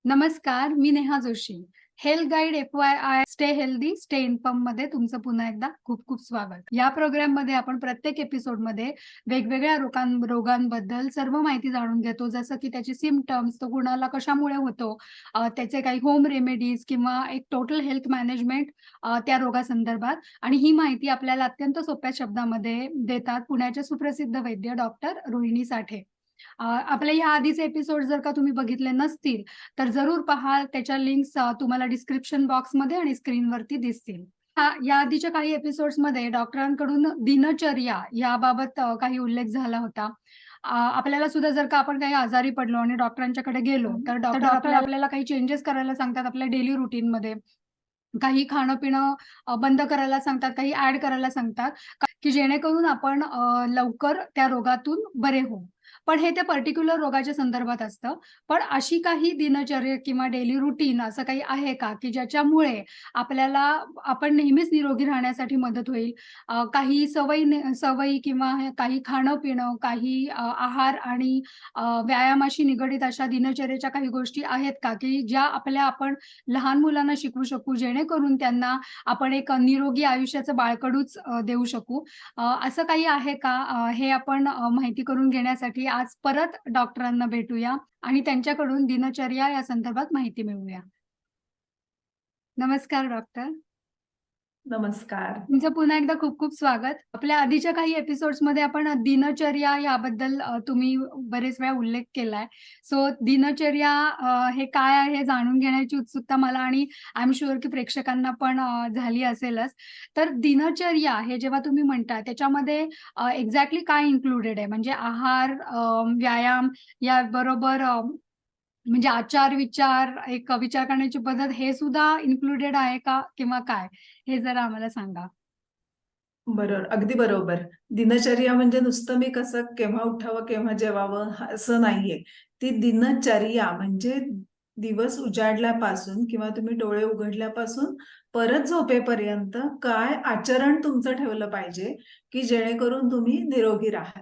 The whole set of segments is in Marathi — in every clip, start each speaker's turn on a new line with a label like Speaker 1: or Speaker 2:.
Speaker 1: नमस्कार, मी Neha Joshi. Health guide F Y I stay healthy, stay inform मध्ये तुमचं पुन्हा एकदा खूप खूप स्वागत. या प्रोग्राममध्ये आपण प्रत्येक एपिसोडमध्ये वेगवेगळ्या रोगांबद्दल सर्व माहिती जाणून घेतो. जसं की त्याचे सिम्प्टम्स, तो कुणाला कशामुळे होतो, त्याचे काही होम रेमेडीज किंवा एक टोटल हेल्थ मॅनेजमेंट त्या रोगासंदर्भात आणि ही माहिती आपल्याला अत्यंत सोप्या शब्दामध्ये देतात पुण्याच्या सुप्रसिद्ध वैद्य डॉक्टर रोहिणी साठे. आपल्या या आधीचे एपिसोड जर का तुम्ही बघितले नसतील, तर जरूर पहा. त्याच्या लिंक्स तुम्हाला डिस्क्रिप्शन बॉक्समध्ये आणि स्क्रीनवरती दिसतील. या आधीच्या काही एपिसोड्समध्ये डॉक्टरांकडून दिनचर्या याबाबत काही उल्लेख झाला होता. आपल्याला सुद्धा जर का आपण काही आजारी पडलो आणि डॉक्टरांच्याकडे गेलो, तर डॉक्टर आपल्याला काही चेंजेस करायला सांगतात आपल्या डेली रुटीनमध्ये. काही खाणं-पिणं बंद करायला सांगतात, काही ॲड करायला सांगतात, की जेणेकरून आपण लवकर त्या रोगातून बरे होऊ. पण हे त्या पर्टिक्युलर रोगाच्या संदर्भात असतं. पण अशी काही दिनचर्या किंवा डेली रुटीन असं काही आहे का, की ज्याच्यामुळे आपल्याला आपण नेहमीच निरोगी राहण्यासाठी मदत होईल? काही सवयी किंवा काही खाणं-पिणं, काही आहार आणि व्यायामाशी निगडीत अशा दिनचर्येच्या काही गोष्टी आहेत का, की ज्या आपण लहान मुलांना शिकवू शकू, जेणेकरून त्यांना आपण एक निरोगी आयुष्याचं बाळकडूच देऊ शकू. असं काही आहे का? हे आपण माहिती करून घेण्यासाठी आज परत डॉक्टरांना भेटूया आणि त्यांच्याकडून दिनचर्या या संदर्भात माहिती मिळवूया. नमस्कार डॉक्टर.
Speaker 2: नमस्कार.
Speaker 1: तुमचं पुन्हा एकदा खूप-खूप स्वागत. आपल्या आधीच्या काही एपिसोड्समध्ये आपण दिनचर्या याबद्दल तुम्ही बरेच वेळा उल्लेख केलाय. सो दिनचर्या हे काय आहे हे जाणून घेण्याची उत्सुकता मला आणि आय एम शुअर की प्रेक्षकांना पण झाली असेलच. तर दिनचर्या हे जेव्हा तुम्ही म्हणता त्याच्यामध्ये एक्झॅक्टली काय इन्क्लुडेड आहे? म्हणजे आहार, व्यायाम याबरोबर म्हणजे आचार-विचार, एक विचार करण्याची पद्धत हे सुद्धा इन्क्लुडेड आहे का किंवा काय? हे जरा आम्हाला सांगा?
Speaker 2: बरोबर, अगदी बरोबर. दिनचर्या म्हणजे नुसतं मी कसं केव्हा उठावं, केव्हा जेवावं असं नाहीये. ती दिनचर्या म्हणजे दिवस उजाडल्यापासून किंवा तुम्ही डोळे उघडल्यापासून परत झोपेपर्यंत काय आचरण तुमचं ठेवलं पाहिजे, की जेणेकरून तुम्ही निरोगी राहाल.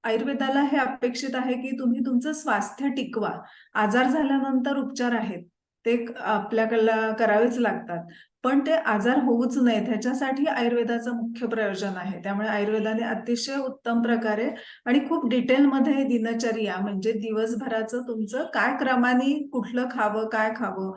Speaker 2: आयुर्वेदाला हे अपेक्षित आहे, की तुम्ही तुमचं स्वास्थ्य टिकवा. आजार झाल्यानंतर उपचार आहेत. ते आपल्याला करावेच लागतात. पण ते आजार होऊच नयेत ह्याच्यासाठी आयुर्वेदाचं मुख्य प्रयोजन आहे. त्यामुळे आयुर्वेदाने अतिशय उत्तम प्रकारे आणि खूप डिटेलमध्ये दिनचर्या म्हणजे दिवसभराचं तुमचं काय क्रमाने कुठलं खावं, काय खावं,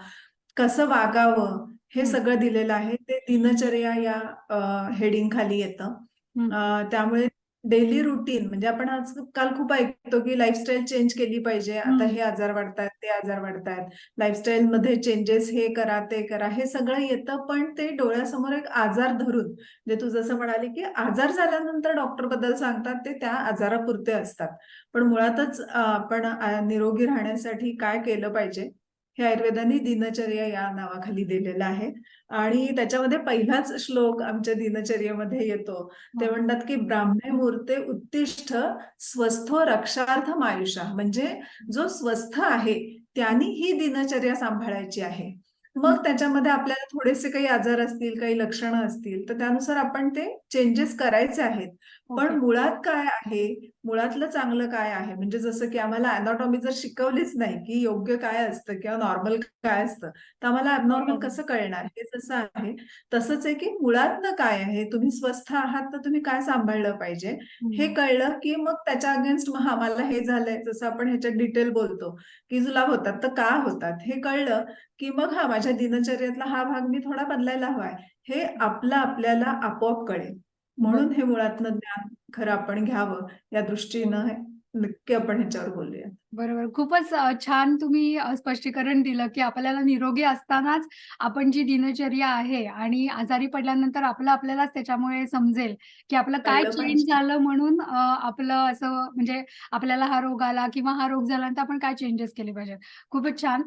Speaker 2: कसं वागावं हे
Speaker 1: हं,
Speaker 2: सगळं दिलेलं आहे. ते दिनचर्या या हेडिंग खाली येतं.
Speaker 1: हं,
Speaker 2: त्यामुळे डेली रुटीन म्हणजे आपण आजकाल खूप ऐकतो की लाईफस्टाईल चेंज केली पाहिजे. आता
Speaker 1: हं.
Speaker 2: हे आजार वाढतायत, ते आजार वाढतायत. लाईफस्टाईलमध्ये चेंजेस हे करा, ते करा. हे सगळं येतं पण ते डोळ्यासमोर एक आजार धरून म्हणजे तू जसं म्हणाली की आजार झाल्यानंतर डॉक्टरबद्दल सांगतात ते त्या आजारापुरते असतात. पण मुळातच आपण निरोगी राहण्यासाठी काय केलं पाहिजे हे आयुर्वेदाने दिनचर्या या नावाखाली दिलेलं आहे. आणि त्याच्यामध्ये पहिलाच श्लोक आमच्या दिनचर्येमध्ये येतो. ते
Speaker 1: हां.
Speaker 2: म्हणतात की ब्राह्मे मुहूर्ते उत्तिष्ठ स्वस्थो रक्षार्थम आयुषा म्हणजे जो स्वस्थ आहे त्यांनी ही दिनचर्या सांभाळायची आहे.
Speaker 1: हं.
Speaker 2: मग त्याच्यामध्ये आपल्याला थोडेसे काही आजार असतील, काही लक्षणं असतील, तर त्यानुसार आपण ते चेंजेस करायचे आहेत. पण
Speaker 1: ओके.
Speaker 2: मुळात काय आहे, मुळातलं चांगलं काय आहे, म्हणजे जसं की आम्हाला अॅनाटॉमी जर शिकवलीच नाही, की योग्य काय असतं किंवा नॉर्मल काय असतं, तर आम्हाला ॲबनॉर्मल
Speaker 1: बरोबर.
Speaker 2: कसं कळणार? हे जसं आहे, तसंच आहे की मुळातलं काय आहे, तुम्ही स्वस्थ आहात तर तुम्ही काय सांभाळलं पाहिजे, हे
Speaker 1: हं.
Speaker 2: कळलं की मग त्याच्या अगेन्स्ट मग हां, मला हे झालंय, जसं आपण ह्याच्यात डिटेल बोलतो, की जुलाब होतात तर का होतात? हे कळलं की मग हां, माझ्या दिनचर्येतला हा भाग मी थोडा बदलायला हवाय. हे आपलं आपल्याला आपोआप कळेल. म्हणून हे मुळातलं ज्ञान खरं आपण घ्यावं या दृष्टीनं नक्की आपण ह्याच्यावर बोलूया.
Speaker 1: बरोबर. खूपच छान तुम्ही स्पष्टीकरण दिलं, की आपल्याला निरोगी असतानाच आपण जी दिनचर्या आहे आणि आजारी पडल्यानंतर आपल्यालाच त्याच्यामुळे समजेल, की आपलं काय
Speaker 2: कळलं
Speaker 1: चेंज
Speaker 2: पाहिजे.
Speaker 1: झालं म्हणून आपलं असं म्हणजे आपल्याला हा रोग आला किंवा हा रोग झाल्यानंतर आपण काय चेंजेस केले पाहिजेत. खूपच छान.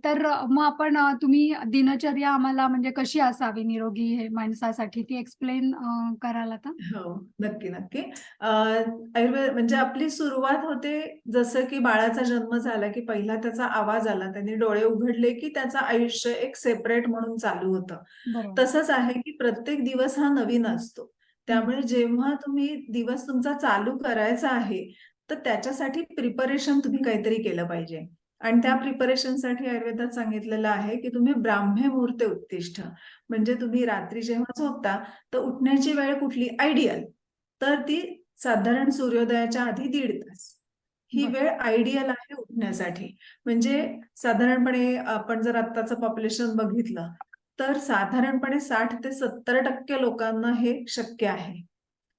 Speaker 1: तर मग आपण तुम्ही दिनचर्या आम्हाला म्हणजे कशी असावी निरोगी हे माणसासाठी ती एक्सप्लेन कराल आता?
Speaker 2: हो, नक्की, नक्की. आयुर्वेद म्हणजे आपली सुरुवात होते जसं की बाळाचा जन्म झाला, की पहिला त्याचा आवाज आला. त्याने डोळे उघडले, की त्याचं आयुष्य एक सेपरेट म्हणून चालू होतं.
Speaker 1: बरोबर.
Speaker 2: तसंच आहे, की प्रत्येक दिवस हा नवीन असतो.
Speaker 1: हं.
Speaker 2: त्यामुळे जेव्हा तुम्ही दिवस तुमचा चालू करायचा आहे, तर त्याच्यासाठी प्रिपरेशन तुम्ही काहीतरी केलं पाहिजे. आणि त्या प्रिपरेशनसाठी आयुर्वेदात सांगितलेलं आहे की तुम्ही ब्राह्मे मुहूर्ते उत्तिष्ठ, म्हणजे तुम्ही रात्री जेव्हा झोपता तर उठण्याची वेळ कुठली आयडियल, तर ती साधारण सूर्योदयाच्या आधी 1.5 तास ही
Speaker 1: बरं.
Speaker 2: वेळ आयडियल आहे उठण्यासाठी. म्हणजे साधारणपणे आपण जर आत्ताचं पॉप्युलेशन बघितलं तर साधारणपणे 60 ते 70% लोकांना हे शक्य आहे.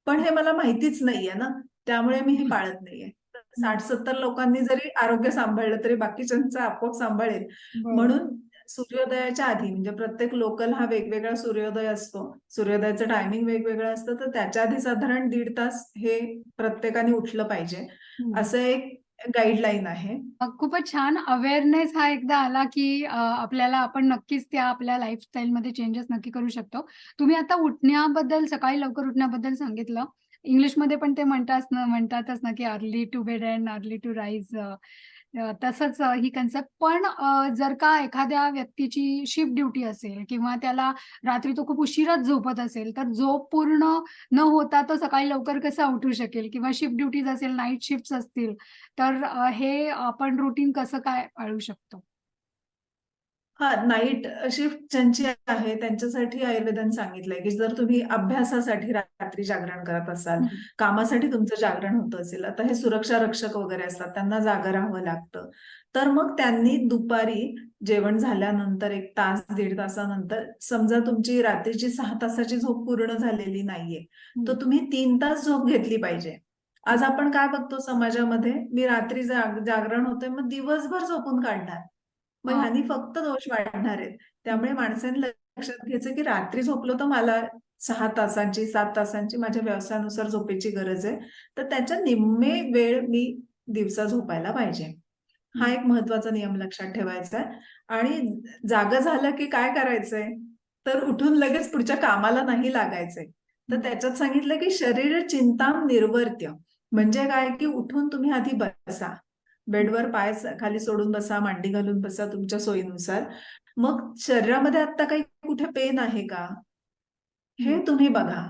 Speaker 2: पण हे मला माहितीच नाहीये ना, त्यामुळे मी हे पाळत नाहीये.
Speaker 1: हं.
Speaker 2: 60-70 लोकांनी जरी आरोग्य सांभाळलं तरी बाकीच्यांचं आपोआप सांभाळेल.
Speaker 1: बरोबर.
Speaker 2: म्हणून सूर्योदयाच्या आधी, म्हणजे प्रत्येक लोकल हा वेगवेगळा सूर्योदय असतो. सूर्योदयाचं टायमिंग वेगवेगळं असतं, तर त्याच्या आधी साधारण 1.5 तास हे प्रत्येकाने उठलं पाहिजे.
Speaker 1: हं.
Speaker 2: असं एक गाईडलाईन आहे.
Speaker 1: खूपच छान अवेअरनेस हा एकदा आला, की आपल्याला आपण नक्कीच त्या आपल्या लाईफस्टाईलमध्ये चेंजेस नक्की करू शकतो. तुम्ही आता उठण्याबद्दल, सकाळी लवकर उठण्याबद्दल सांगितलं. इंग्लिशमध्ये पण ते म्हणतातच ना, की early to bed and early to rise. तसंच ही कन्सेप्ट पण जर का एखाद्या व्यक्तीची शिफ्ट ड्युटी असेल किंवा त्याला रात्री तो खूप उशिराच झोपत असेल, तर झोप पूर्ण न होता तो सकाळी लवकर कसा उठू शकेल? किंवा शिफ्ट ड्युटीज असेल, नाईट शिफ्ट्स असतील, तर हे आपण रुटीन कसं काय पाळू शकतो?
Speaker 2: हां, नाईट शिफ्ट ज्यांची आहे त्यांच्यासाठी आयुर्वेदाने सांगितलंय, की जर तुम्ही अभ्यासासाठी रात्री जागरण करत असाल,
Speaker 1: हं.
Speaker 2: कामासाठी तुमचं जागरण होत असेल, आता हे सुरक्षा रक्षक वगैरे असतात, त्यांना जागं राहावं लागतं. तर मग त्यांनी दुपारी जेवण झाल्यानंतर 1 तास, 1.5 तासानंतर समजा तुमची रात्रीची 6 तासाची झोप पूर्ण झालेली नाहीये,
Speaker 1: हं.
Speaker 2: तर तुम्ही 3 तास झोप घेतली पाहिजे. आज आपण काय बघतो समाजामध्ये, मी रात्री जागरण होतंय, मग दिवसभर झोपून काढणार. मग
Speaker 1: हां.
Speaker 2: ह्यानी फक्त दोष वाढणार आहेत.
Speaker 1: हं.
Speaker 2: त्यामुळे माणसाने लक्षात घ्यायचं, की रात्री झोपलो तर मला 6 तासांची, 7 तासांची माझ्या व्यवसायानुसार झोपेची गरज आहे. तर त्याच्या निम्मे वेळ मी दिवसा झोपायला पाहिजे. हा
Speaker 1: हं.
Speaker 2: एक महत्वाचा नियम लक्षात ठेवायचा आहे. आणि जागं झालं की काय करायचंय? तर उठून लगेच पुढच्या कामाला नाही लागायचंय. तर
Speaker 1: बरं.
Speaker 2: त्याच्यात सांगितलं, की शरीर चिंताम निर्वर्त्य. म्हणजे काय, की उठून तुम्ही आधी बसा.
Speaker 1: हं.
Speaker 2: बेडवर पाय खाली सोडून बसा, मांडी घालून बसा तुमच्या सोयीनुसार. मग शरीरामध्ये आत्ता काही कुठे पेन आहे का? हे
Speaker 1: हं.
Speaker 2: तुम्ही बघा.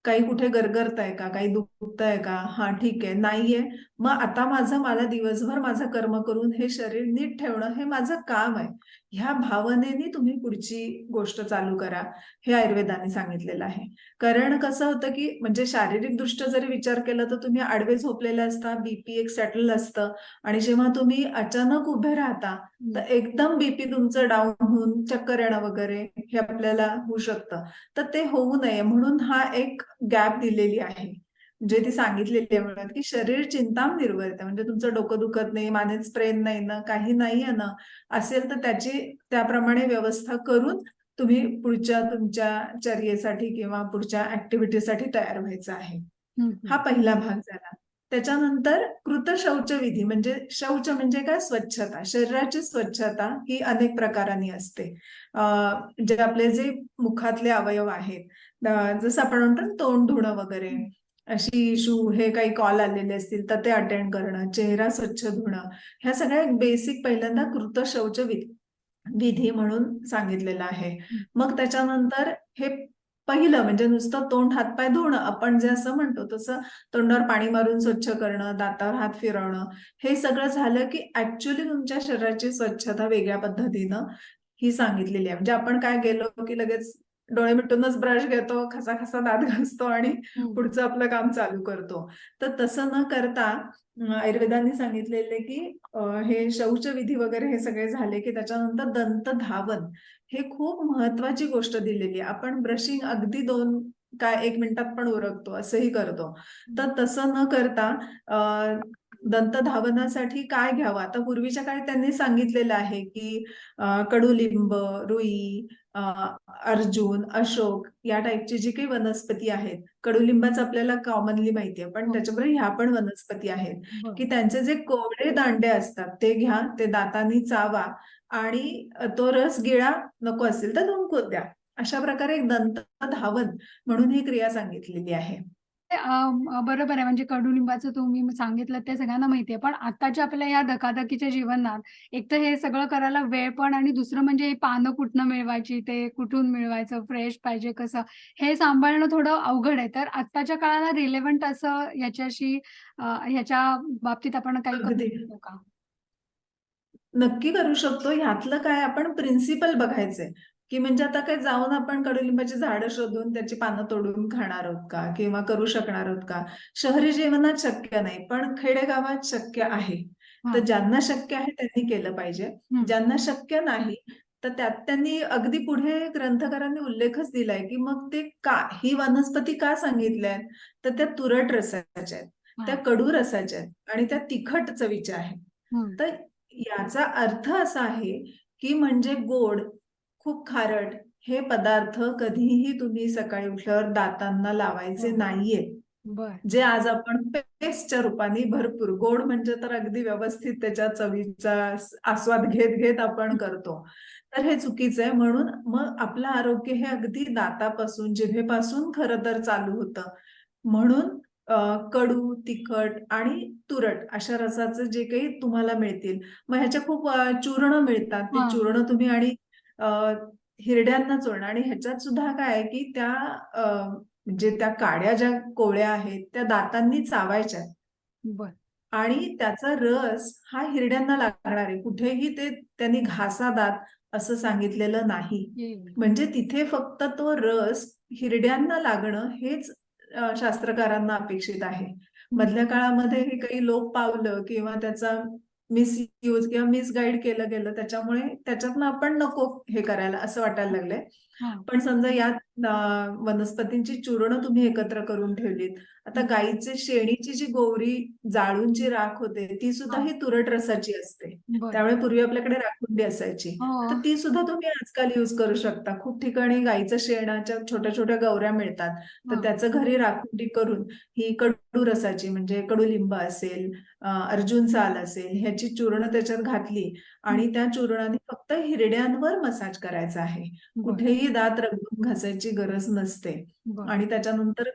Speaker 2: काही कुठे गरगरतंय का? काही दुखतंय का? हां, ठीक आहे. नाहीये. मग आता मला दिवसभर माझं कर्म करून हे शरीर नीट ठेवणं हे माझं काम आहे. ह्या भावनेने तुम्ही पुढची गोष्ट चालू करा, हे आयुर्वेदाने सांगितलेलं आहे. कारण कसं होतं, की म्हणजे शारीरिकदृष्ट्या जरी विचार केला तर तुम्ही आडवे झोपलेले असता, बीपी एक सेटल असतं आणि जेव्हा तुम्ही अचानक उभे राहता,
Speaker 1: हं.
Speaker 2: तर एकदम बीपी तुमचं डाऊन होऊन चक्कर येणं वगैरे हे आपल्याला होऊ शकतं. तर ते होऊ नये म्हणून हा एक गॅप दिलेली आहे. म्हणजे ती सांगितलेली आहे मुळात, की शरीर चिंताम निर्वर्त, म्हणजे तुमचं डोकं दुखत नाही, मानेत स्ट्रेन नाही ना, काही नाहीये ना, असेल तर त्याची त्याप्रमाणे व्यवस्था करून तुम्ही पुढच्या तुमच्या चर्येसाठी किंवा पुढच्या ॲक्टिव्हिटीसाठी तयार व्हायचं आहे.
Speaker 1: हं.
Speaker 2: हा
Speaker 1: हं.
Speaker 2: पहिला भाग झाला. त्याच्यानंतर कृत शौचविधी, म्हणजे शौच म्हणजे काय? स्वच्छता. शरीराची स्वच्छता ही अनेक प्रकारांनी असते. जे आपले जे मुखातले अवयव आहेत, जसं आपण म्हणतो ना तोंड धुणं वगैरे,
Speaker 1: हं.
Speaker 2: अशी हे काही कॉल आलेले असतील तर ते अटेंड करणं, चेहरा स्वच्छ धुणं, ह्या सगळ्या बेसिक पहिल्यांदा कृत शौच विधी म्हणून सांगितलेलं आहे.
Speaker 1: हं.
Speaker 2: मग त्याच्यानंतर हे पहिलं म्हणजे नुसतं तोंड हातपाय धुणं, आपण जे असं म्हणतो तसं तोंडावर पाणी मारून स्वच्छ करणं, दातावर हात फिरवणं, हे सगळं झालं की ऍक्च्युअली तुमच्या शरीराची स्वच्छता वेगळ्या पद्धतीनं ही सांगितलेली आहे. म्हणजे आपण काय गेलो की लगेच डोळे मिटूनच ब्रश घेतो, खसा दात घासतो आणि
Speaker 1: हं.
Speaker 2: पुढचं आपलं काम चालू करतो. तर तसं न करता आयुर्वेदाने सांगितलेले की हे शौचविधी वगैरे हे सगळे झाले की त्याच्यानंतर दंतधावन हे खूप महत्वाची गोष्ट दिलेली आहे. आपण ब्रशिंग अगदी 2 काय 1 मिनिटात पण उरकतो, असंही करतो.
Speaker 1: हं.
Speaker 2: तर तसं न करता दंतधावनासाठी काय घ्यावं? आता पूर्वीच्या काळी त्यांनी सांगितलेलं आहे की कडुलिंब, रुई, अ, अर्जुन, अशोक या टाईपची जी काही वनस्पती आहेत. कडुलिंबाचं आपल्याला कॉमनली माहिती आहे, पण
Speaker 1: हो.
Speaker 2: त्याच्याबरोबर ह्या पण वनस्पती आहेत,
Speaker 1: बरं.
Speaker 2: की त्यांचे जे कोवळे दांडे असतात ते घ्या, ते दातांनी चावा आणि तो रस गिळा, नको असेल तर थुंकून द्या. अशा प्रकारे एक दंतधावन म्हणून ही क्रिया सांगितलेली आहे.
Speaker 1: ते बरोबर आहे. म्हणजे कडुलिंबाचं तुम्ही सांगितलं ते सगळ्यांना माहिती आहे. पण आत्ताच्या आपल्या या धकाधकीच्या जीवनात एक तर हे सगळं करायला वेळ पण आणि दुसरं म्हणजे ही पानं कुठनं मिळवायची, ते कुठून मिळवायचं, फ्रेश पाहिजे कसं, हे सांभाळणं थोडं अवघड आहे. तर आत्ताच्या काळाला रिलेव्हंट असं ह्याच्याशी ह्याच्या बाबतीत आपण काही करू
Speaker 2: अगदी.
Speaker 1: शकतो का?
Speaker 2: नक्की करू शकतो. ह्यातलं काय आपण प्रिन्सिपल बघायचंय, की म्हणजे आता काय जाऊन आपण कडुलिंबाची झाडं शोधून त्याची पानं तोडून खाणार आहोत का? किंवा करू शकणार आहोत का? शहरी जीवनात शक्य नाही, पण खेडेगावात शक्य आहे.
Speaker 1: हा.
Speaker 2: तर ज्यांना शक्य आहे त्यांनी केलं पाहिजे. ज्यांना शक्य नाही, तर त्यात त्यांनी अगदी पुढे ग्रंथकारांनी उल्लेखच दिलाय, की मग ते का ही वनस्पती का सांगितल्या आहेत? तर त्या तुरट रसाच्या आहेत, त्या कडू रसाच्या आहेत आणि त्या तिखट चवीच्या आहेत. तर याचा अर्थ असा आहे, की म्हणजे गोड, खूप खारट हे पदार्थ कधीही तुम्ही सकाळी उठल्यावर दातांना लावायचे नाहीये.
Speaker 1: बर.
Speaker 2: जे आज आपण पेस्टच्या रूपाने भरपूर गोड म्हणजे तर अगदी व्यवस्थित त्याच्या चवीचा आस्वाद घेत घेत आपण करतो. तर हे चुकीचं आहे. म्हणून मग आपलं आरोग्य हे अगदी दातापासून, जिभेपासून खरं तर चालू होतं. म्हणून कडू, तिखट आणि तुरट अशा रसाचं जे काही तुम्हाला मिळतील. मग ह्याच्या खूप चूर्ण मिळतात. ते चूर्ण तुम्ही आणि अ, हिरड्यांना चोळणं आणि ह्याच्यात सुद्धा काय आहे, की त्या म्हणजे त्या काड्या ज्या कोळ्या आहेत त्या दातांनी चावायच्या
Speaker 1: बर.
Speaker 2: आणि त्याचा रस हा हिरड्यांना लागणार आहे. कुठेही ते त्यांनी घासा दात असं सांगितलेलं नाही. म्हणजे तिथे फक्त तो रस हिरड्यांना लागणं हेच शास्त्रकारांना अपेक्षित आहे. मधल्या काळामध्ये हे काही लोप पावलं किंवा त्याचा मिसयूज किंवा मिसगाईड केलं गेलं त्याच्यामुळे त्याच्यातनं आपण नको हे करायला असं वाटायला लागलंय. पण समजा यात वनस्पतींची चूर्ण तुम्ही एकत्र करून ठेवलीत. आता गाईचे शेणीची जी गोवरी जाळून जी राख होते ती सुद्धा ही तुरट रसाची असते. त्यामुळे पूर्वी आपल्याकडे राखुंडी असायची. तर ती सुद्धा तुम्ही आजकाल यूज करू शकता. खूप ठिकाणी गाईच्या शेणाच्या छोट्या छोट्या गवऱ्या मिळतात. तर त्याचं घरी राखुंडी करून ही कडू रसाची म्हणजे कडुलिंब असेल, अर्जुन साल असेल ह्याची चूर्ण त्याच्यात घातली आणि त्या चूर्णाने फक्त हिरड्यांवर मसाज करायचा आहे. कुठेही दात रगडून घासायची गरज नसते. आणि त्याच्यानंतर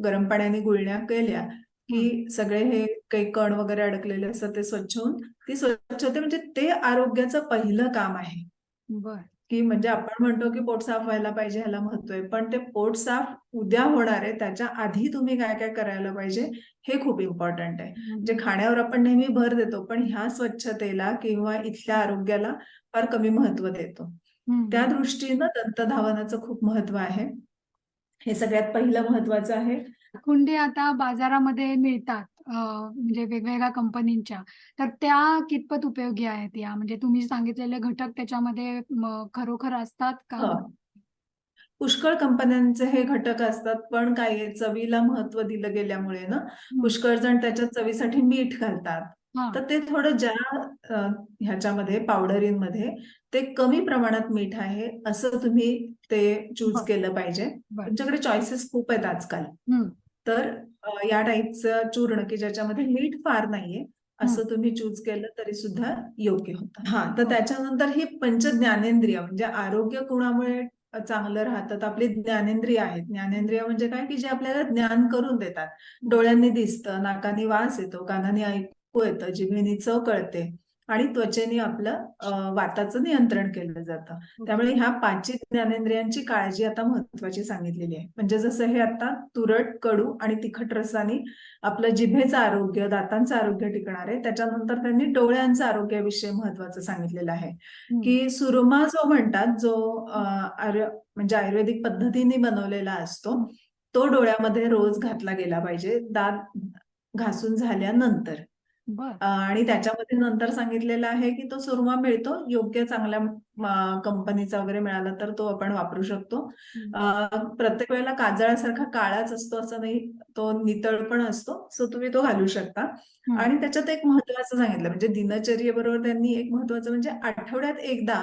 Speaker 2: गरम पाण्याने गुळण्या केल्या की सगळे हे काही कण वगैरे अडकलेले असतात ते स्वच्छ होऊन ती स्वच्छ होते. म्हणजे ते आरोग्याचं पहिलं काम आहे. की म्हणजे आपण म्हणतो की पोट साफ व्हायला पाहिजे ह्याला महत्व आहे. पण ते पोट साफ उद्या होणार आहे त्याच्या आधी तुम्ही काय काय करायला पाहिजे हे खूप इम्पॉर्टंट आहे. म्हणजे खाण्यावर आपण नेहमी भर देतो पण ह्या स्वच्छतेला किंवा इथल्या आरोग्याला फार कमी महत्व देतो. त्या दृष्टीनं दंतधावनाचं खूप महत्व आहे. हे सगळ्यात पहिलं महत्वाचं आहे.
Speaker 1: कुंडी आता बाजारामध्ये मिळतात म्हणजे वेगवेगळ्या कंपनीच्या, तर त्या कितपत उपयोगी आहेत या? म्हणजे तुम्ही सांगितलेले घटक त्याच्यामध्ये खरोखर असतात का?
Speaker 2: पुष्कळ कंपन्यांचे हे घटक असतात पण काय आहे, चवीला महत्व दिलं गेल्यामुळे ना पुष्कळ जण त्याच्या चवीसाठी मीठ घालतात. तर ते थोडं ज्या ह्याच्यामध्ये पावडरींमध्ये ते कमी प्रमाणात मीठ आहे असं तुम्ही ते चूज केलं पाहिजे. तुमच्याकडे चॉईसेस खूप आहेत आजकाल. तर या टाईपचं चूर्ण की ज्याच्यामध्ये मीठ फार नाहीये असं तुम्ही चूज केलं तरी सुद्धा योग्य होतं. हा तर त्याच्यानंतर ही पंच ज्ञानेंद्रिय म्हणजे आरोग्य गुणामुळे चांगलं राहतं. तर आपली ज्ञानेंद्रिय आहेत. ज्ञानेंद्रिय म्हणजे काय की जे आपल्याला ज्ञान करून देतात. डोळ्यांनी दिसतं, नाकाने वास येतो, कानाने ऐकू येतं, जिभेने चव कळते आणि त्वचेने आपलं वाताचं नियंत्रण केलं जातं. त्यामुळे ह्या पाचही ज्ञानेंद्रियांची काळजी आता महत्वाची सांगितलेली आहे. म्हणजे जसं हे आता तुरट, कडू आणि तिखट रसाने आपलं जिभेचं आरोग्य, दातांचं आरोग्य टिकणार आहे. त्याच्यानंतर त्यांनी डोळ्यांचं आरोग्याविषयी महत्वाचं सांगितलेलं आहे. की सुरमा जो म्हणतात जो म्हणजे आयुर्वेदिक पद्धतीने बनवलेला असतो तो डोळ्यामध्ये रोज घातला गेला पाहिजे दात घासून झाल्यानंतर. आणि त्याच्यामध्ये नंतर सांगितलेलं आहे की तो सुरमा मिळतो योग्य चांगल्या कंपनीचा वगैरे मिळाला तर तो आपण वापरू शकतो. प्रत्येक वेळेला काजळासारखा काळाच असतो असं नाही, तो नितळ पण असतो सो तुम्ही तो घालू शकता. आणि त्याच्यात एक महत्वाचं सांगितलं म्हणजे दिनचर्येबरोबर त्यांनी एक महत्वाचं म्हणजे आठवड्यात एकदा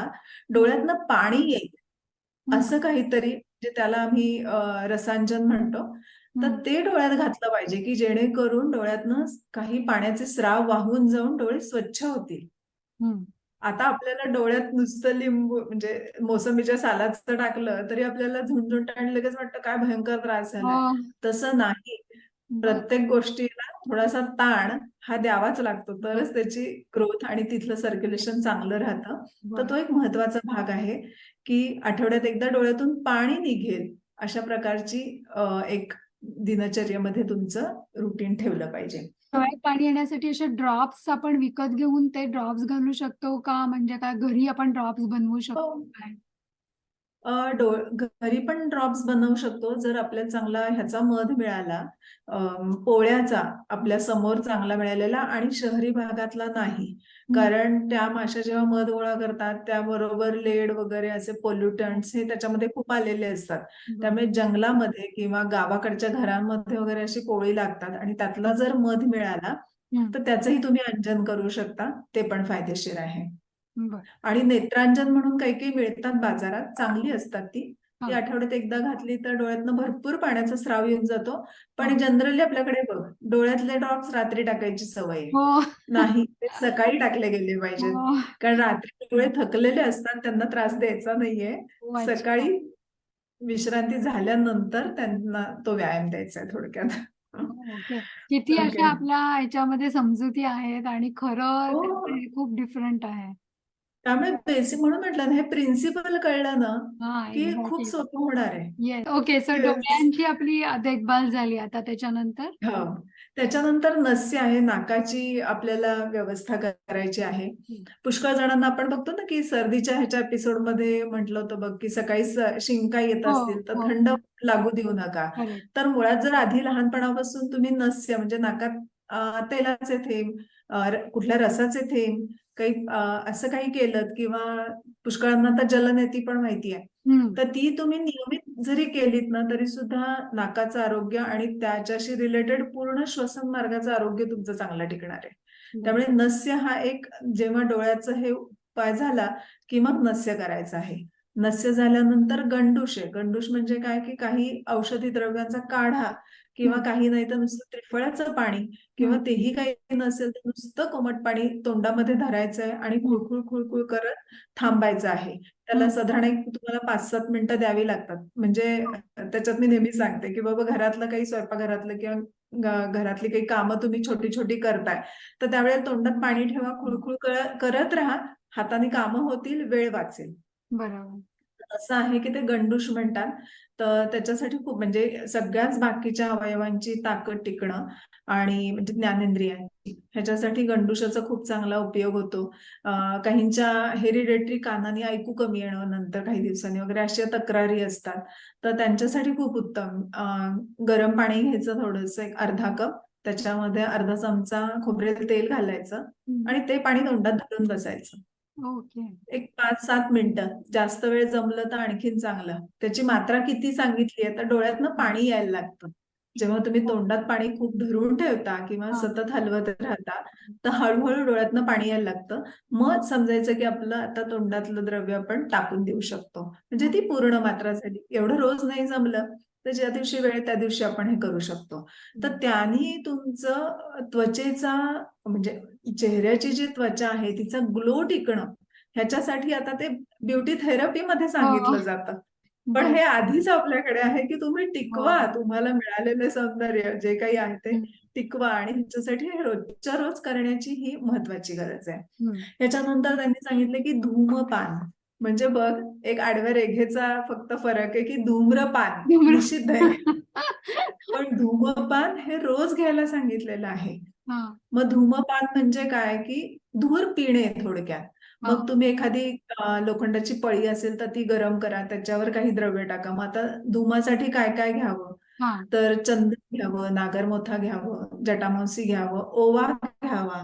Speaker 2: डोळ्यातनं पाणी येईल असं काहीतरी म्हणजे त्याला आम्ही रसांजन म्हणतो. तर ते डोळ्यात घातलं पाहिजे की जेणेकरून डोळ्यातनं काही पाण्याचे स्राव वाहून जाऊन डोळे स्वच्छ होतील. आता आपल्याला डोळ्यात नुसतं लिंबू म्हणजे मोसंबीच्या सालाचं टाकलं तरी आपल्याला झुंझुंट आणि लगेच वाटतं काय भयंकर त्रास झालाय. तसं नाही. प्रत्येक गोष्टीला थोडासा ताण हा द्यावाच लागतो तरच त्याची ग्रोथ आणि तिथलं सर्क्युलेशन चांगलं राहतं. तर तो एक महत्वाचा भाग आहे की आठवड्यात एकदा डोळ्यातून पाणी निघेल अशा प्रकारची एक दिनचर्येमध्ये तुमचं रुटीन ठेवलं पाहिजे.
Speaker 1: डोळ्यात पाणी येण्यासाठी असे ड्रॉप्स आपण विकत घेऊन ते ड्रॉप्स घालू शकतो का? म्हणजे काय घरी आपण ड्रॉप्स बनवू
Speaker 2: हो.
Speaker 1: शकतो काय?
Speaker 2: घरी पण ड्रॉप्स बनवू शकतो जर आपल्याला चांगला ह्याचा मध मिळाला, पोळ्याचा आपल्या समोर चांगला मिळालेला आणि शहरी भागातला नाही.
Speaker 1: हं,
Speaker 2: कारण त्या माश्या जेव्हा मध गोळा करतात त्याबरोबर लेड वगैरे असे पोल्युटंट्स हे त्याच्यामध्ये खूप आलेले असतात.
Speaker 1: बरं.
Speaker 2: त्यामुळे जंगलामध्ये किंवा गावाकडच्या घरांमध्ये वगैरे अशी पोळी लागतात आणि त्यातला जर मध मिळाला
Speaker 1: हं,
Speaker 2: तर त्याचंही तुम्ही अंजन करू शकता. ते पण फायदेशीर आहे.
Speaker 1: बरं.
Speaker 2: आणि नेत्रांजन म्हणून काही काही मिळतात बाजारात, चांगली असतात ती. ती
Speaker 1: हां,
Speaker 2: आठवड्यात एकदा घातली तर डोळ्यातनं भरपूर पाण्याचा स्राव येऊन जातो.
Speaker 1: हां.
Speaker 2: पण जनरली आपल्याकडे बघ, डोळ्यातले ड्रॉप्स रात्री टाकायची सवय आहे.
Speaker 1: हो.
Speaker 2: नाही, ते सकाळी टाकले गेले पाहिजेत.
Speaker 1: हो.
Speaker 2: कारण रात्री डोळे थकलेले असतात, त्यांना त्रास द्यायचा नाहीये.
Speaker 1: हो, अच्छा.
Speaker 2: सकाळी विश्रांती झाल्यानंतर त्यांना तो व्यायाम द्यायचा आहे थोडक्यात.
Speaker 1: हो, ओके. किती
Speaker 2: ओके.
Speaker 1: अशा आपल्या ह्याच्यामध्ये समजुती आहेत आणि खरं
Speaker 2: हो.
Speaker 1: त्याचं हे खूप डिफरंट आहे.
Speaker 2: त्यामुळे बेसिक म्हणून म्हटलं ना, हे प्रिन्सिपल कळलं ना,
Speaker 1: हां,
Speaker 2: की खूप
Speaker 1: एक्झॅक्टली.
Speaker 2: सोपं होणार आहे.
Speaker 1: येस. ओके. So
Speaker 2: yes.
Speaker 1: डोळ्यांची आपली देखभाल झाली. आता त्याच्यानंतर?
Speaker 2: हो. त्याच्यानंतर नस्य आहे, नाकाची आपल्याला व्यवस्था करायची आहे.
Speaker 1: हं.
Speaker 2: पुष्कळ जणांना आपण बघतो ना, की सर्दीच्या ह्याच्या एपिसोडमध्ये म्हटलं होतं बघ, की सकाळी शिंका येत
Speaker 1: हो,
Speaker 2: असतील तर
Speaker 1: हो.
Speaker 2: थंड लागू देऊ नका.
Speaker 1: करेक्ट.
Speaker 2: तर मुळात जर आधी लहानपणापासून तुम्ही नस्य म्हणजे नाकात तेलाचे थेंब, कुठल्या रसाचे थेंब, काही असं काही केलं किंवा पुष्कळांना आता जलनेती पण माहिती आहे.
Speaker 1: हं.
Speaker 2: तर ती तुम्ही नियमित जरी केलीत ना, तरी सुद्धा नाकाचं आरोग्य आणि त्याच्याशी रिलेटेड पूर्ण श्वसन मार्गाचं आरोग्य तुमचं चांगलं टिकणार आहे.
Speaker 1: बरं.
Speaker 2: त्यामुळे नस्य हा एक जेव्हा डोळ्याचं हे उपाय झाला, की मग नस्य करायचं आहे. नस्य झाल्यानंतर गंडूश आहे. गंडूश म्हणजे काय, की काही औषधी द्रव्यांचा काढा किंवा
Speaker 1: हं,
Speaker 2: काही नाही तर नुसतं त्रिफळाचं पाणी किंवा
Speaker 1: हं,
Speaker 2: तेही काही नसेल तर नुसतं कोमट पाणी तोंडामध्ये धरायचंय आणि
Speaker 1: हं,
Speaker 2: खुळखुळ, खुळखुळ करत
Speaker 1: हं,
Speaker 2: थांबायचं आहे. त्याला
Speaker 1: हं,
Speaker 2: साधारण एक तुम्हाला 5-7 मिनिटं द्यावी लागतात. म्हणजे त्याच्यात मी नेहमी सांगते, की बाबा घरातलं काही स्वयंपाकघरातलं किंवा घरातली काही कामं तुम्ही छोटी-छोटी करताय, तर त्यावेळेला तोंडात पाणी ठेवा,
Speaker 1: हं.
Speaker 2: खुळखुळ करत राहा. हाताने कामं होतील, वेळ वाचेल.
Speaker 1: बरोबर.
Speaker 2: असं आहे की ते गंडूश म्हणतात. तर त्याच्यासाठी खूप म्हणजे सगळ्याच बाकीच्या अवयवांची ताकद टिकणं आणि म्हणजे ज्ञानेंद्रियांची ह्याच्यासाठी गंडूशाचा खूप चांगला उपयोग होतो. काहींच्या हेरिडेटरी कानाने ऐकू कमी येणं नंतर काही दिवसांनी वगैरे अशा तक्रारी असतात. तर त्यांच्यासाठी खूप उत्तम. गरम पाणी घ्यायचं थोडंसं एक अर्धा कप. त्याच्यामध्ये अर्धा चमचा खोबरेल तेल घालायचं
Speaker 1: हं.
Speaker 2: आणि ते पाणी तोंडात धरून बसायचं.
Speaker 1: ओके.
Speaker 2: एक 5-7 मिनिटं. जास्त वेळ जमलं तर आणखीन चांगलं. त्याची मात्रा किती सांगितली आहे, तर डोळ्यातनं पाणी यायला लागतं. जेव्हा तुम्ही
Speaker 1: हो.
Speaker 2: तोंडात पाणी खूप धरून ठेवता किंवा
Speaker 1: हां.
Speaker 2: सतत हलवत राहता, तर हळू-हळू डोळ्यातनं पाणी यायला लागतं. मग समजायचं की आपलं आता तोंडातलं द्रव्य आपण टाकून देऊ शकतो. म्हणजे ती पूर्ण मात्रा झाली. एवढं रोज नाही जमलं, तर ज्या दिवशी वेळ त्या दिवशी आपण हे करू शकतो. तर त्यानी तुमचं त्वचेचा म्हणजे चेहऱ्याची जी त्वचा आहे तिचा ग्लो टिकणं ह्याच्यासाठी आता ते ब्युटी थेरपीमध्ये
Speaker 1: हो.
Speaker 2: सांगितलं जातं. पण
Speaker 1: बरं.
Speaker 2: हे आधीच आपल्याकडे आहे, की तुम्ही टिकवा
Speaker 1: हो.
Speaker 2: तुम्हाला मिळालेलं सौंदर्य जे काही आहे ते
Speaker 1: हं,
Speaker 2: टिकवा आणि ह्याच्यासाठी हे रोजच्या रोज करण्याची ही महत्वाची गरज आहे.
Speaker 1: हं.
Speaker 2: ह्याच्यानंतर त्यांनी सांगितलं, की धूमपान म्हणजे बघ एक आडव्या रेघेचा फक्त फरक आहे, की धूम्रपान
Speaker 1: धूम्र
Speaker 2: निषिद्ध आहे. पण धूमपान हे रोज घ्यायला सांगितलेलं आहे.
Speaker 1: हां,
Speaker 2: मग धूमपान म्हणजे काय, की धूर पिणे थोडक्यात.
Speaker 1: हां,
Speaker 2: मग तुम्ही एखादी लोखंडाची पळी असेल तर ती गरम करा, त्याच्यावर काही द्रव्य टाका. मग आता धुमासाठी काय-काय घ्यावं?
Speaker 1: हां.
Speaker 2: तर चंदन घ्यावं, नागरमोथा घ्यावं, जटामांसी घ्यावं, ओवा घ्यावा.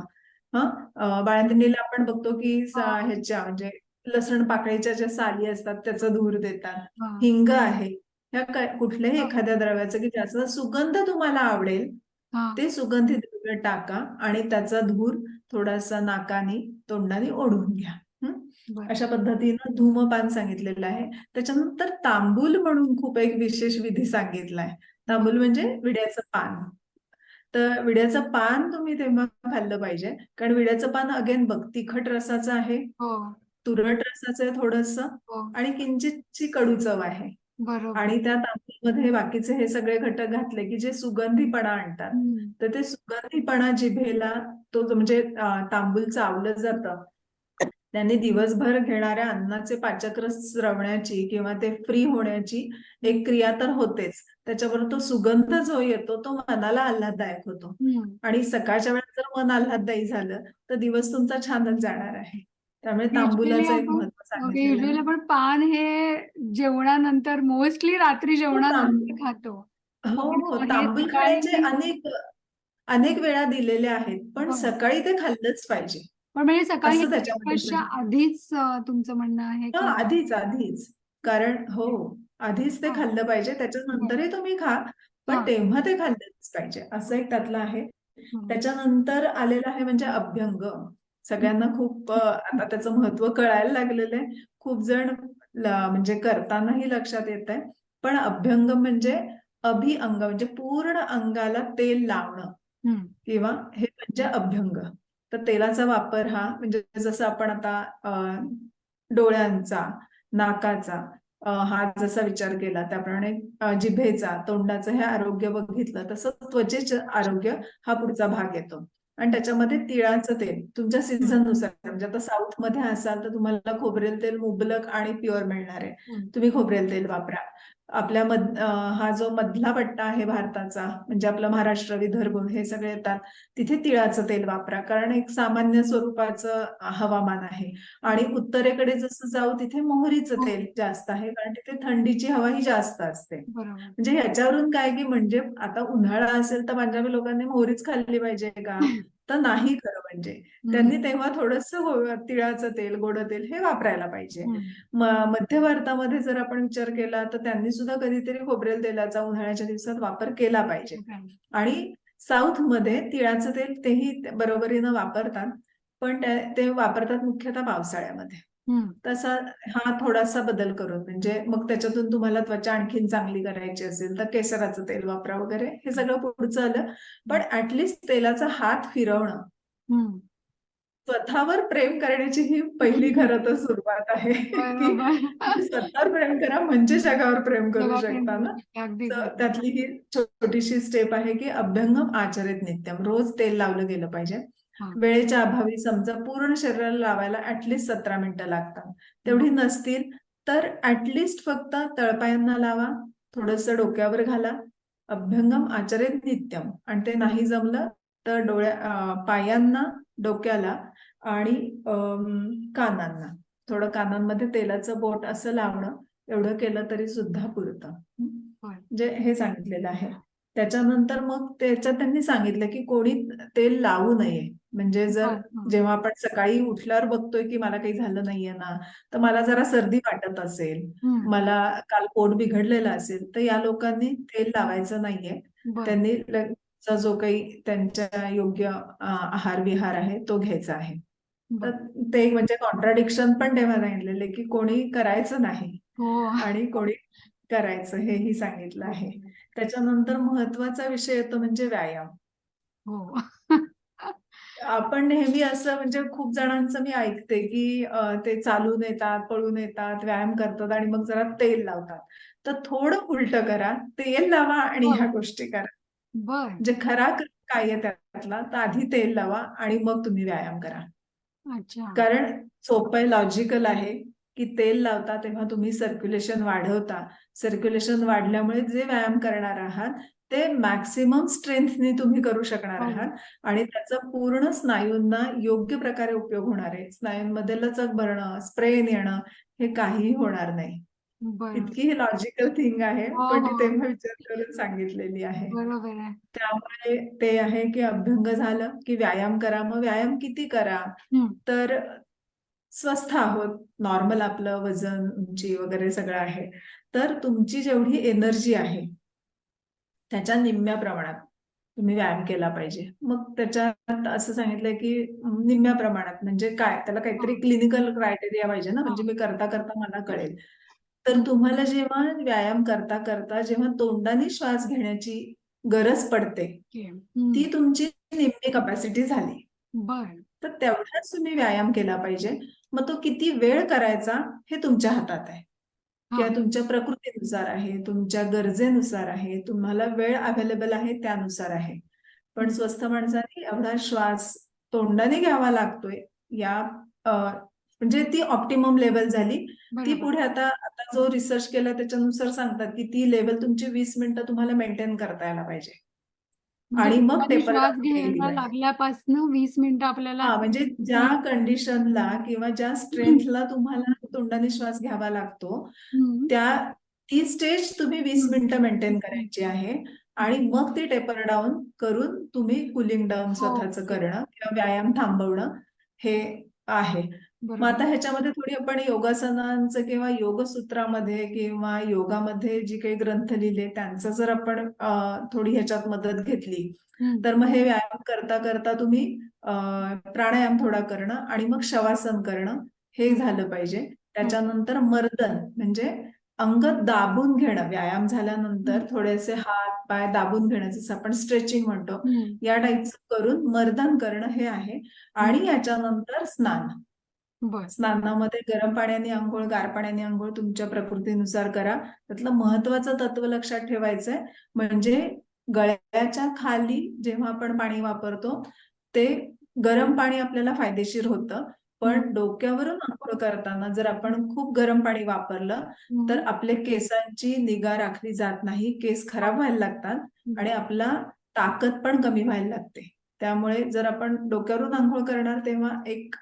Speaker 2: हं. बाळंतिणीला आपण बघतो, की
Speaker 1: हो.
Speaker 2: ह्याच्या म्हणजे लसण पाकळीच्या ज्या साली असतात त्याचा धूर देतात.
Speaker 1: हां,
Speaker 2: हिंग आहे. ह्या कुठल्याही
Speaker 1: हां,
Speaker 2: एखाद्या द्रव्याचं, की ज्याचा सुगंध तुम्हाला आवडेल,
Speaker 1: हां.
Speaker 2: ते सुगंधी द्रव्य टाका आणि त्याचा धूर थोडासा नाकाने, तोंडाने ओढून घ्या. हं.
Speaker 1: बरं.
Speaker 2: अशा पद्धतीनं धूमपान सांगितलेलं आहे. त्याच्यानंतर तांबूल म्हणून खूप एक विशेष विधी सांगितलाय.
Speaker 1: बरं.
Speaker 2: तांबूल म्हणजे विड्याचं पान. तर विड्याचं पान तुम्ही तेव्हा खाल्लं पाहिजे. कारण विड्याचं पान अगेन बघ तिखट रसाचं आहे,
Speaker 1: हो,
Speaker 2: तुरट रसाचं आहे थोडंसं
Speaker 1: हो.
Speaker 2: आणि किंचितची कडू चव आहे.
Speaker 1: बरोबर.
Speaker 2: आणि त्या तांदूळमध्ये बाकीचे हे सगळे घटक घातले, की जे सुगंधीपणा आणतात.
Speaker 1: हं.
Speaker 2: तर ते सुगंधीपणा जिभेला तो जो म्हणजे तांबूल चावलं जातं. त्यांनी दिवसभर घेणाऱ्या अन्नाचे पाचक्र स्रवण्याची किंवा ते फ्री होण्याची एक क्रिया तर होतेच. त्याच्याबरोबर तो सुगंध जो येतो तो मनाला आल्हाददायक होतो.
Speaker 1: हम्म.
Speaker 2: आणि सकाळच्या वेळेत जर मन आल्हाददायी झालं तर दिवस तुमचा छानच जाणार आहे. त्यामुळे
Speaker 1: युजली
Speaker 2: तांबूलाचं एक
Speaker 1: आपण
Speaker 2: महत्व
Speaker 1: ओके,
Speaker 2: सांगितलेलं
Speaker 1: युजली
Speaker 2: आहे.
Speaker 1: आपण पान हे जेवणानंतर मोस्टली रात्री
Speaker 2: हो,
Speaker 1: जेवणानंतर खातो.
Speaker 2: हो,
Speaker 1: पण
Speaker 2: हो.
Speaker 1: हे
Speaker 2: तांबूल खाण्याचे
Speaker 1: सकाळी
Speaker 2: अनेक अनेक वेळा दिलेले आहेत, पण
Speaker 1: बरं.
Speaker 2: सकाळी ते खाल्लंच पाहिजे.
Speaker 1: पण म्हणजे सकाळी
Speaker 2: असं त्याच्यामध्ये
Speaker 1: ब्रेकफास्टच्या आधीच तुमचं म्हणणं आहे की
Speaker 2: आधीच. कारण हो, आधीच ते
Speaker 1: हा
Speaker 2: खाल्लं पाहिजे.
Speaker 1: बरं.
Speaker 2: त्याच्यानंतरही तुम्ही खा,
Speaker 1: हा
Speaker 2: पण तेव्हा ते खाल्लंच पाहिजे. असं एक त्यातलं आहे.
Speaker 1: हम्म.
Speaker 2: त्याच्यानंतर आलेलं आहे म्हणजे अभ्यंग. सगळ्यांना खूप आता त्याचं महत्व कळायला लागलेलं आहे. खूप जण म्हणजे करतानाही लक्षात येत आहे. पण अभ्यंग म्हणजे अभिअंग म्हणजे पूर्ण अंगाला तेल लावणं
Speaker 1: हम्म.
Speaker 2: किंवा हे म्हणजे अभ्यंग. तर तेलाचा वापर हा म्हणजे जसं आपण आता डोळ्यांचा, नाकाचा हा जसा विचार केला त्याप्रमाणे जिभेचा, तोंडाचं हे आरोग्य बघितलं तसं त्वचेचं आरोग्य हा पुढचा भाग येतो. आणि त्याच्यामध्ये तिळाचं तेल तुमच्या
Speaker 1: हम्म.
Speaker 2: सीझननुसार म्हणजे आता साऊथ मध्ये असाल तर तुम्हाला खोबरेल तेल मुबलक आणि प्युअर मिळणार आहे.
Speaker 1: हम्म.
Speaker 2: तुम्ही खोबरेल तेल वापरा. आपल्या हा जो मधला पट्टा आहे भारताचा म्हणजे आपलं महाराष्ट्र, विदर्भ हे सगळे येतात तिथे तिळाचं तेल वापरा. कारण एक सामान्य स्वरूपाचं हवामान आहे. आणि उत्तरेकडे जसं जाऊ तिथे मोहरीचं
Speaker 1: हो
Speaker 2: तेल जास्त आहे कारण तिथे थंडीची हवा ही जास्त असते.
Speaker 1: बरोबर.
Speaker 2: म्हणजे ह्याच्यावरून काय की म्हणजे आता उन्हाळा असेल तर पंजाबी लोकांनी मोहरीच खाल्ली पाहिजे का? तर नाही खरं म्हणजे.
Speaker 1: हम्म.
Speaker 2: त्यांनी तेव्हा थोडंसं तिळाचं तेल, गोड तेल हे वापरायला पाहिजे.
Speaker 1: हम्म.
Speaker 2: मध्य भारतामध्ये जर आपण विचार केला तर त्यांनी सुद्धा कधीतरी खोबरेल तेलाचा उन्हाळ्याच्या दिवसात वापर केला पाहिजे. आणि साऊथमध्ये तिळाचं तेल तेही बरोबरीनं वापरतात. पण ते वापरतात मुख्यतः पावसाळ्यामध्ये.
Speaker 1: हम्म.
Speaker 2: तसा हा थोडासा बदल करून म्हणजे मग त्याच्यातून तुम्हाला त्वचा आणखीन चांगली करायची असेल तर केसराचं तेल वापरा वगैरे हे सगळं पुढचं आलं. पण ऍटलिस्ट तेलाचा हात फिरवणं
Speaker 1: हम्म.
Speaker 2: स्वतःवर प्रेम करण्याची ही पहिली खरं तर सुरुवात आहे की
Speaker 1: बरोबर.
Speaker 2: स्वतःवर प्रेम करा म्हणजे जगावर प्रेम करू
Speaker 1: जगापर्यंत
Speaker 2: शकता
Speaker 1: करू
Speaker 2: ना.
Speaker 1: शकते. अगदी बरोबर.
Speaker 2: त्यातली ही छोटीशी स्टेप आहे की अभ्यंगम आचरित नित्यम रोज तेल लावलं गेलं पाहिजे.
Speaker 1: हा
Speaker 2: वेळेच्या अभावी समजा पूर्ण शरीराला लावायला ऍटलिस्ट 17 मिनिटं लागतात. तेवढी
Speaker 1: बर.
Speaker 2: नसतील तर ऍटलिस्ट फक्त तळपायांना लावा, थोडंसं डोक्यावर घाला. अभ्यंगम आचरित नित्यम आणि ते नाही जमलं तर पायांना, डोक्याला आणि कानांना थोडं कानांमध्ये तेलाचं बोट असं लावणं एवढं केलं तरी सुद्धा पुरतं.
Speaker 1: बर.
Speaker 2: म्हणजे हे सांगितलेलं आहे. त्याच्यानंतर मग त्याच्यात त्यांनी सांगितलं की कोणी तेल लावू नये. म्हणजे जर
Speaker 1: बर. हा.
Speaker 2: जेव्हा आपण सकाळी उठल्यावर बघतोय की मला काही झालं नाहीये ना, तर मला जरा सर्दी वाटत असेल,
Speaker 1: हम्म.
Speaker 2: मला काल पोट बिघडलेलं असेल, तर या लोकांनी तेल लावायचं नाहीये.
Speaker 1: बर.
Speaker 2: त्यांनी जो काही त्यांच्या योग्य आहार विहार आहे तो घ्यायचा आहे. तर
Speaker 1: बर.
Speaker 2: ते एक म्हणजे कॉन्ट्राडिक्शन पण तेव्हा सांगितलेले की कोणी करायचं नाही
Speaker 1: हो
Speaker 2: आणि कोणी करायचं हेही सांगितलं आहे.
Speaker 1: बरोबर.
Speaker 2: त्याच्यानंतर महत्वाचा विषय येतो म्हणजे व्यायाम.
Speaker 1: हो
Speaker 2: आपण नेहमी असं म्हणजे खूप जणांचं मी ऐकते की ते चालून येतात, पळून येतात, व्यायाम करतात आणि मग जरा तेल लावतात. तर थोडं उलटं करा, तेल लावा आणि ह्या
Speaker 1: बर.
Speaker 2: गोष्टी करा.
Speaker 1: बर.
Speaker 2: म्हणजे खरा काय आहे त्यातला तर आधी तेल लावा आणि मग तुम्ही व्यायाम करा.
Speaker 1: अच्छा.
Speaker 2: कारण सोपं लॉजिकल आहे की तेल लावता तेव्हा तुम्ही सर्क्युलेशन वाढवता. सर्क्युलेशन वाढल्यामुळे जे व्यायाम करणार आहात ते मॅक्सिमम स्ट्रेंथनी तुम्ही करू शकणार
Speaker 1: बर.
Speaker 2: आहात आणि त्याचा पूर्ण स्नायूंना योग्य प्रकारे उपयोग होणार आहे. स्नायूंमध्ये लचक भरणं, स्प्रेन येणं हे काहीही होणार नाही.
Speaker 1: बर.
Speaker 2: इतकी ही लॉजिकल थिंग आहे,
Speaker 1: हो
Speaker 2: पण ती
Speaker 1: हो
Speaker 2: तेव्हा विचार करून सांगितलेली आहे.
Speaker 1: बरोबर आहे.
Speaker 2: त्यामुळे ते आहे की अभ्यंग झालं की व्यायाम करा. मग व्यायाम किती करा?
Speaker 1: हम्म.
Speaker 2: तर स्वस्थ आहोत, नॉर्मल आपलं वजन, उंची वगैरे सगळं आहे. तर तुमची जेवढी एनर्जी आहे, त्याच्या निम्म्या प्रमाणात तुम्ही व्यायाम केला पाहिजे. मग त्याच्यात असं सांगितलंय की निम्म्या प्रमाणात म्हणजे काय? त्याला
Speaker 1: हा
Speaker 2: काहीतरी क्लिनिकल क्रायटेरिया पाहिजे ना,
Speaker 1: हा
Speaker 2: म्हणजे मी करता मला कळेल. तर
Speaker 1: हम्म.
Speaker 2: तुम्हाला जेव्हा व्यायाम करता जेव्हा तोंडाने श्वास घेण्याची गरज पडते,
Speaker 1: ओके. हम्म.
Speaker 2: ती तुमची निम्मी कपॅसिटी झाली.
Speaker 1: बर.
Speaker 2: तर तेवढाच तुम्ही व्यायाम केला पाहिजे. मग तो किती वेळ करायचा हे तुमच्या हातात आहे.
Speaker 1: हा
Speaker 2: किंवा तुमच्या प्रकृतीनुसार आहे, तुमच्या गरजेनुसार आहे, तुम्हाला वेळ अवेलेबल आहे त्यानुसार आहे. पण
Speaker 1: हम्म.
Speaker 2: स्वस्थ माणसाने एवढा श्वास तोंडाने घ्यावा लागतोय या म्हणजे ती ऑप्टिमम लेवल झाली. ती
Speaker 1: बरोबर.
Speaker 2: पुढे आता आता जो रिसर्च केला त्याच्यानुसार सांगतात की ती लेवल तुमची 20 मिनिटं तुम्हाला मेंटेन करता यायला पाहिजे
Speaker 1: म्हणजे
Speaker 2: आणि मग
Speaker 1: जोराने
Speaker 2: टेपर
Speaker 1: श्वास
Speaker 2: डाऊन केली
Speaker 1: घ्यायला
Speaker 2: पाहिजे.
Speaker 1: लागल्यापासनं 20 मिनिटं आपल्याला
Speaker 2: हा म्हणजे ज्या
Speaker 1: नाही.
Speaker 2: कंडिशनला किंवा ज्या स्ट्रेंथला तुम्हाला तोंडाने श्वास घ्यावा लागतो
Speaker 1: हं,
Speaker 2: त्या ती स्टेज तुम्ही 20
Speaker 1: हं.
Speaker 2: मिनिटं मेंटेन करायची आहे आणि मग ती टेपर डाऊन करून तुम्ही कुलिंग डाऊन स्वतःचं
Speaker 1: ओके.
Speaker 2: करणं किंवा व्यायाम थांबवणं हे आहे. मग
Speaker 1: बरोबर.
Speaker 2: आता ह्याच्यामध्ये थोडी आपण योगासनांचं किंवा योगसूत्रामध्ये किंवा योगामध्ये जी काही ग्रंथ लिहिले त्यांचं जर आपण थोडी ह्याच्यात मदत घेतली
Speaker 1: हं,
Speaker 2: तर मग हे व्यायाम करता करता तुम्ही प्राणायाम थोडा करणं आणि मग शवासन करणं हे
Speaker 1: हं.
Speaker 2: झालं पाहिजे.
Speaker 1: हो.
Speaker 2: त्याच्यानंतर मर्दन म्हणजे अंग दाबून घेणं. व्यायाम
Speaker 1: हं,
Speaker 2: झाल्यानंतर थोडेसे हात पाय दाबून घेणं जसं आपण स्ट्रेचिंग म्हणतो
Speaker 1: हं,
Speaker 2: या टाईपचं करून मर्दन करणं हे आहे
Speaker 1: हं.
Speaker 2: आणि याच्यानंतर स्नान.
Speaker 1: बरं.
Speaker 2: स्नानामध्ये गरम पाण्याने अंघोळ, गार पाण्याने अंघोळ तुमच्या प्रकृतीनुसार करा. त्यातलं महत्वाचं तत्व लक्षात ठेवायचंय म्हणजे गळ्याच्या खाली जेव्हा आपण पाणी वापरतो ते गरम पाणी आपल्याला फायदेशीर होतं.
Speaker 1: हं,
Speaker 2: पण डोक्यावरून अंघोळ करताना जर आपण खूप गरम पाणी वापरलं तर
Speaker 1: हं.
Speaker 2: आपले केसांची निगा राखली जात नाही. केस खराब व्हायला लागतात आणि
Speaker 1: बरं.
Speaker 2: आपला ताकद पण कमी व्हायला लागते. त्यामुळे जर आपण डोक्यावरून अंघोळ करणार तेव्हा एक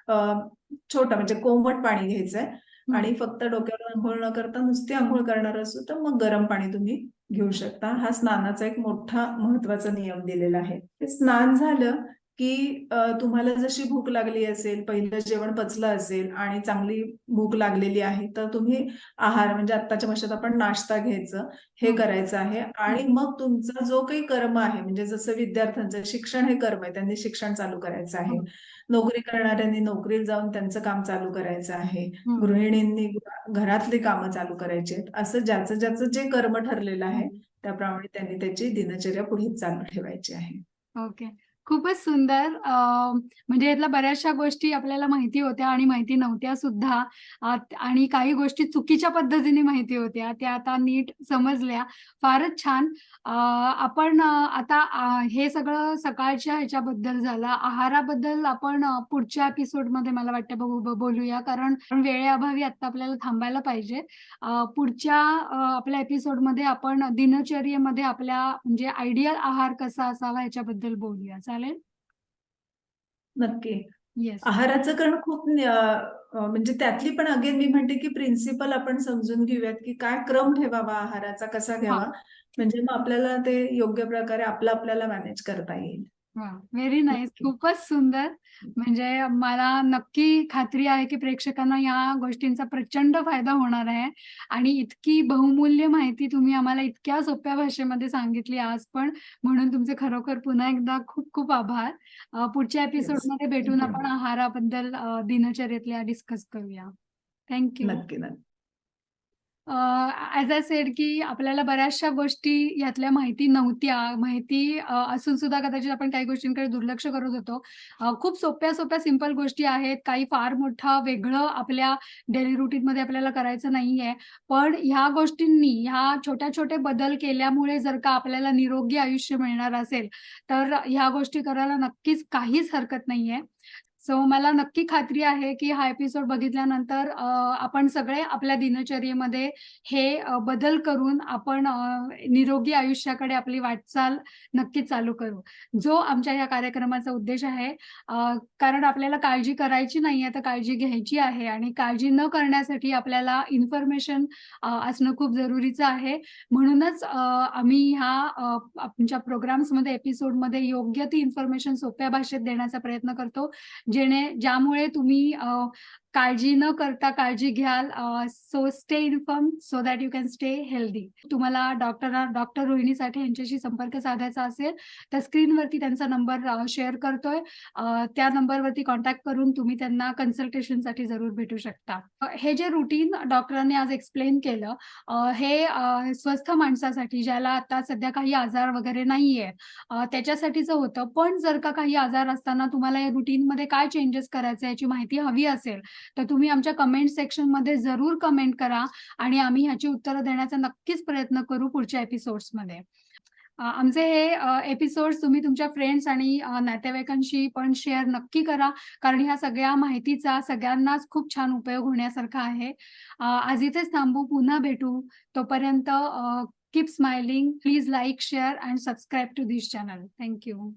Speaker 2: छोटं म्हणजे कोमट पाणी घ्यायचंय
Speaker 1: हं.
Speaker 2: आणि फक्त डोक्यावर अंघोळ न करता नुसती अंघोळ करणार असू तर मग गरम पाणी तुम्ही घेऊ शकता. हा स्नानाचा एक मोठा महत्वाचा नियम दिलेला आहे. ते स्नान झालं की तुम्हाला जशी भूक लागली असेल, पहिलं जेवण पचलं असेल आणि चांगली भूक लागलेली आहे तर तुम्ही आहार म्हणजे आत्ताच्या भाषेत आपण नाश्ता घ्यायचं हे
Speaker 1: हं,
Speaker 2: करायचं आहे आणि मग तुमचा जो काही कर्म आहे म्हणजे जसं विद्यार्थ्यांचं शिक्षण हे कर्म आहे त्यांनी शिक्षण चालू करायचं आहे.
Speaker 1: हं,
Speaker 2: नोकरी करणाऱ्यांनी नोकरीला जाऊन त्यांचं काम चालू करायचं आहे.
Speaker 1: हं,
Speaker 2: गृहिणींनी घरातली कामं चालू करायची आहेत. असं ज्याचं ज्याचं जे कर्म ठरलेलं आहे
Speaker 1: हं.
Speaker 2: त्याप्रमाणे त्यांनी त्याची दिनचर्या पुढे चालू ठेवायची आहे.
Speaker 1: ओके. खूपच सुंदर. म्हणजे यातल्या बऱ्याचशा गोष्टी आपल्याला माहिती होत्या आणि माहिती नव्हत्या सुद्धा. आणि काही गोष्टी चुकीच्या पद्धतीने माहिती होत्या. त्या आता नीट समजल्या. फारच छान. आपण आता हे सगळं सकाळच्या ह्याच्याबद्दल झालं. आहाराबद्दल आपण पुढच्या एपिसोडमध्ये मला वाटतं बोलूया. कारण वेळेअभावी आता आपल्याला थांबायला पाहिजे. पुढच्या आपल्या एपिसोडमध्ये आपण दिनचर्येमध्ये आपल्या म्हणजे आयडियल आहार कसा असावा याच्याबद्दल बोलूया. चालेल?
Speaker 2: नक्की.
Speaker 1: येस.
Speaker 2: आहाराचं कारण खूप म्हणजे त्यातली पण अगेन मी म्हणते की प्रिन्सिपल आपण समजून घेऊयात की काय क्रम ठेवावा आहाराचा कसा घ्यावा म्हणजे मग आपल्याला ते योग्य प्रकारे आपल्याला मॅनेज करता येईल.
Speaker 1: वाह! Very nice.
Speaker 2: नक्की.
Speaker 1: खूपच सुंदर. म्हणजे मला नक्की खात्री आहे, की प्रेक्षकांना या गोष्टींचा प्रचंड फायदा होणार आहे आणि इतकी बहुमूल्य माहिती तुम्ही आम्हाला इतक्या सोप्या भाषेमध्ये सांगितली आज पण. म्हणून तुमचे खरोखर पुन्हा एकदा खूप खूप आभार. पुढच्या
Speaker 2: येस.
Speaker 1: एपिसोडमध्ये भेटून
Speaker 2: थँक यू.
Speaker 1: आपण आहाराबद्दल दिनचर्येतल्या डिस्कस करूया. Thank you.
Speaker 2: नक्की, नक्की.
Speaker 1: ॲज आय सेड की आपल्याला बऱ्याचशा गोष्टी ह्यातल्या माहिती नव्हत्या. माहिती असून सुद्धा कदाचित आपण काही गोष्टींकडे दुर्लक्ष करत होतो. खूप सोप्या-सोप्या सिंपल गोष्टी आहेत. काही फार मोठं वेगळं आपल्या डेली रूटीनमध्ये आपल्याला करायचं नाहीये. पण ह्या गोष्टींनी, ह्या छोटे-छोटे बदल केल्यामुळे जर का आपल्याला निरोगी आयुष्य मिळणार असेल, तर ह्या गोष्टी करायला नक्कीच काहीच हरकत नाहीये. सो मला नक्की खात्री आहे, की हा एपिसोड बघितल्यानंतर आपण सगळे आपल्या दिनचर्येमध्ये हे बदल करून आपण निरोगी आयुष्याकडे आपली वाटचाल नक्कीच चालू करू. जो आमच्या या कार्यक्रमाचा उद्देश आहे. कारण आपल्याला काळजी करायची नाहीये, तर काळजी घ्यायची आहे आणि काळजी न करण्यासाठी आपल्याला इन्फॉर्मेशन असणं खूप जरुरीचं आहे. म्हणूनच आम्ही ह्या आमच्या प्रोग्राम्समध्ये, एपिसोडमध्ये योग्य ती इन्फॉर्मेशन सोप्या भाषेत देण्याचा प्रयत्न करतो. ज्यामुळे तुम्ही काळजी न करता काळजी घ्याल. So stay informed so that you can stay healthy. तुम्हाला डॉक्टर रोहिणी साठे यांच्याशी संपर्क साधायचा असेल, तर स्क्रीनवरती त्यांचा नंबर शेअर करतोय. त्या नंबरवरती कॉन्टॅक्ट करून तुम्ही त्यांना कन्सल्टेशनसाठी जरूर भेटू शकता. हे जे रुटीन डॉक्टरांनी आज एक्सप्लेन केलं, हे स्वस्थ माणसासाठी ज्याला आता सध्या काही आजार वगैरे नाहीये, त्याच्यासाठीचं होतं. पण जर का काही आजार असताना तुम्हाला या रुटीनमध्ये काय चेंजेस करायचे याची माहिती हवी असेल, तर तुम्ही आमच्या कमेंट सेक्शनमध्ये जरूर कमेंट करा आणि आम्ही ह्याची उत्तरं देण्याचा नक्कीच प्रयत्न करू पुढच्या एपिसोड्समध्ये. आमचे हे एपिसोड्स तुम्ही तुमच्या फ्रेंड्स आणि नातेवाईकांशी पण शेअर नक्की करा. कारण ह्या सगळ्या माहितीचा सगळ्यांनाच खूप छान उपयोग होण्यासारखा आहे. आज इथेच थांबू. पुन्हा भेटू. तोपर्यंत keep smiling. Please like, share and subscribe to this channel. Thank you.